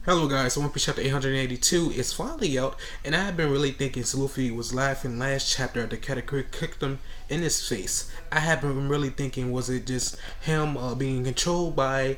Hello guys, so One Piece chapter 882 is finally out, and I have been really thinking Luffy was laughing last chapter at the Katakuri kicked him in his face. I have been really thinking, was it just him being controlled by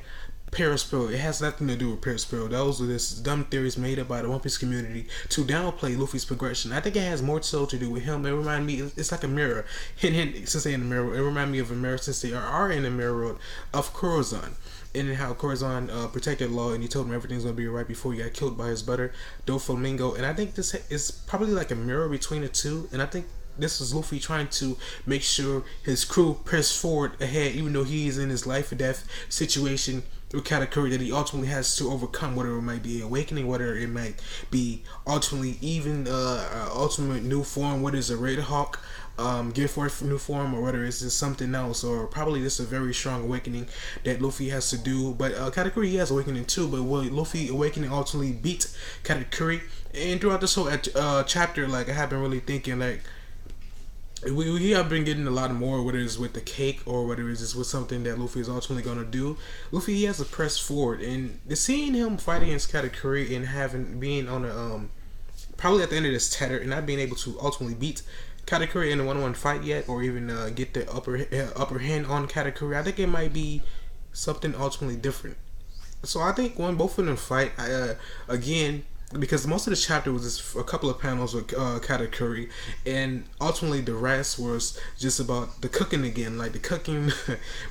perospero? It has nothing to do with perospero. Those are just dumb theories made up by the One Piece community to downplay Luffy's progression. I think it has more so to do with him. It reminds me, it's like a mirror. Hint, hint, since they're in the mirror, it reminds me of a mirror since they are in the mirror of Corazon. And how Corazon protected Law, and he told him everything's gonna be alright before he got killed by his brother Doflamingo. And I think this is probably like a mirror between the two. And I think this is Luffy trying to make sure his crew press forward ahead, even though he's in his life or death situation with Katakuri that he ultimately has to overcome, whether it might be awakening, whether it might be ultimately even ultimate new form, whether it's a Red Hawk Gear Force new form, or whether it's just something else, or probably just a very strong awakening that Luffy has to do. But Katakuri, he has awakening too, but will Luffy awakening ultimately beat Katakuri? And throughout this whole chapter, like, I have been really thinking, like, we have been getting a lot more, whether it's with the cake or whether it's just with something that Luffy is ultimately going to do. Luffy, he has to press forward, and seeing him fight against Katakuri and being on a probably at the end of this tether and not being able to ultimately beat Katakuri in a one-on-one fight yet, or even get the upper hand on Katakuri, I think it might be something ultimately different. So I think when both of them fight, again, because most of the chapter was just a couple of panels with Katakuri, and ultimately the rest was just about the cooking again. Like the cooking,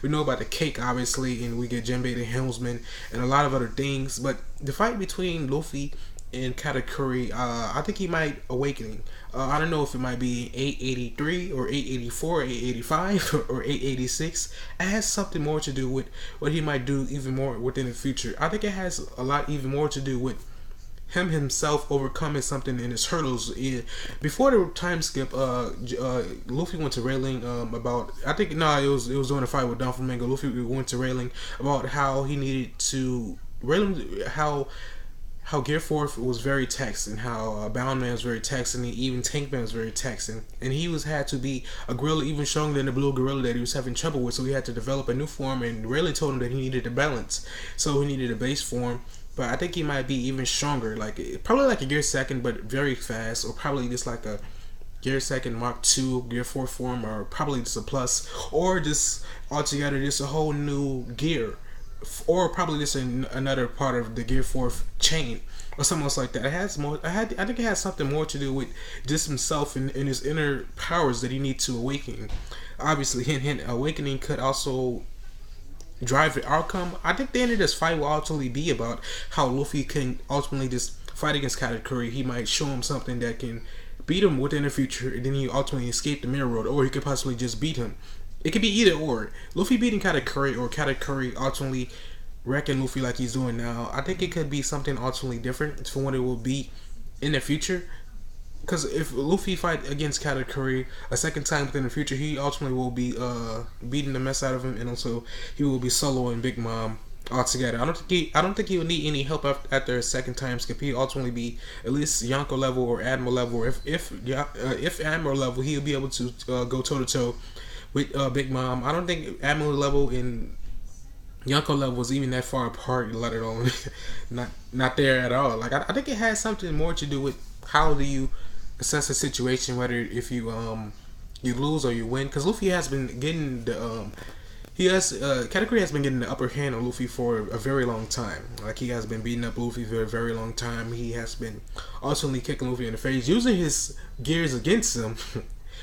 we know about the cake obviously, and we get Jinbei the helmsman and a lot of other things. But the fight between Luffy and Katakuri, I think he might awakening. I don't know if it might be 883 or 884, 885 or 886. It has something more to do with what he might do even more within the future. I think it has a lot even more to do with him himself overcoming something in his hurdles. Before the time skip, Luffy went to railing about, I think it was during a fight with Doflamingo. Luffy went to railing about how he needed to railing how Gear Force was very taxing, how Bound Man was very taxing, and even Tank Man was very taxing, and he had to be a gorilla even stronger than the blue gorilla that he was having trouble with. So he had to develop a new form, and Rayleigh told him that he needed a balance, so he needed a base form. But I think he might be even stronger, like probably like a Gear Second, but very fast, or probably just like a Gear Second Mark II, Gear 4 form, or probably just a plus, or just altogether just a whole new gear, or probably just another part of the Gear 4 chain, or something else like that. It has more. I think it has something more to do with just himself and his inner powers that he needs to awaken. Obviously, hint, hint. Awakening could also drive the outcome. I think the end of this fight will ultimately be about how Luffy can ultimately just fight against Katakuri. He might show him something that can beat him within the future, and then he ultimately escape the mirror road, or he could possibly just beat him. It could be either or. Luffy beating Katakuri, or Katakuri ultimately wrecking Luffy like he's doing now. I think it could be something ultimately different from what it will be in the future. Because if Luffy fight against Katakuri a second time within the future, he ultimately will be beating the mess out of him, and also he will be soloing Big Mom altogether. I don't think he will need any help after a second time skip. He'll ultimately be at least Yonko level or Admiral level. Or if Admiral level, he'll be able to go toe to toe with Big Mom. I don't think Admiral level and Yonko level was even that far apart, let alone not there at all. Like I think it has something more to do with how do you assess a situation, whether if you you lose or you win. Because Luffy has been getting the Katakuri has been getting the upper hand on Luffy for a very long time. Like he has been beating up Luffy for a very long time. He has been ultimately kicking Luffy in the face, using his gears against him.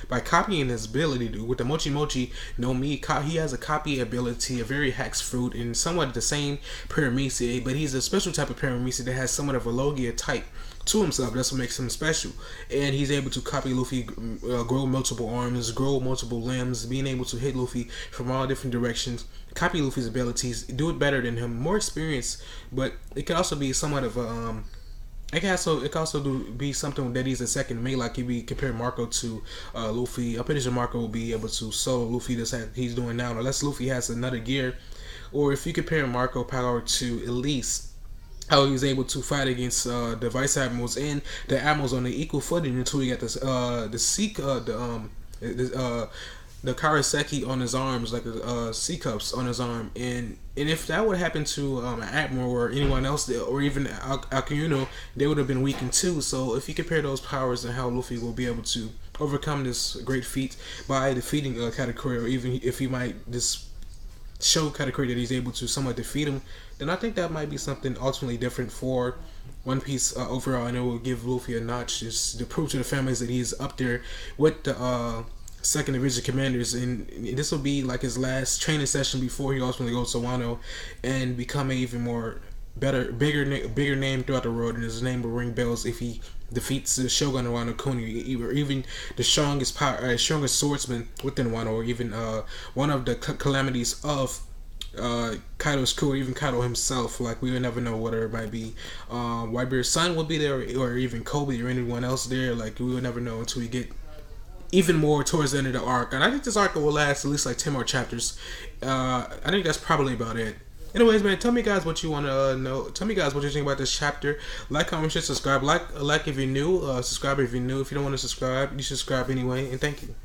By copying his ability with the Mochi Mochi no Mi, he has a copy ability, a very hex fruit, and somewhat the same Paramecia, but he's a special type of Paramecia that has somewhat of a Logia type to himself. That's what makes him special. And he's able to copy Luffy, grow multiple arms, grow multiple limbs, being able to hit Luffy from all different directions, copy Luffy's abilities, do it better than him, more experience, but it can also be somewhat of a it can also be something that he's a second mate, like if we compare Marco to Luffy. I'm pretty sure Marco will be able to solo Luffy just like he's doing now, unless Luffy has another gear. Or if you compare Marco power to Elise, how he was able to fight against the Vice Admirals and the Admirals on the equal footing until he got this the Karaseki on his arms, like C cups on his arm, and if that would happen to Admiral or anyone else, or even Akiyuno, they would have been weakened too. So if you compare those powers and how Luffy will be able to overcome this great feat by defeating Katakuri, or even if he might just show Katakuri that he's able to somewhat defeat him, then I think that might be something ultimately different for One Piece overall, and it will give Luffy a notch just to prove to the families that he's up there with the second division commanders, and this will be like his last training session before he ultimately goes to Wano and become an even more bigger name throughout the world, and his name will ring bells if he defeats the Shogun of Wano Kuni, or even the strongest swordsman within Wano, or even one of the calamities of Kaido's crew, or even Kaido himself. Like, we would never know what it might be. Whitebeard's son will be there, or even Kobe or anyone else there. Like, we would never know until we get even more towards the end of the arc. And I think this arc will last at least like 10 more chapters. I think that's probably about it. Anyways, man, tell me guys what you want to know. Tell me guys what you think about this chapter. Like, comment, share, subscribe. Like if you're new. Subscribe if you're new. If you don't want to subscribe, you subscribe anyway. And thank you.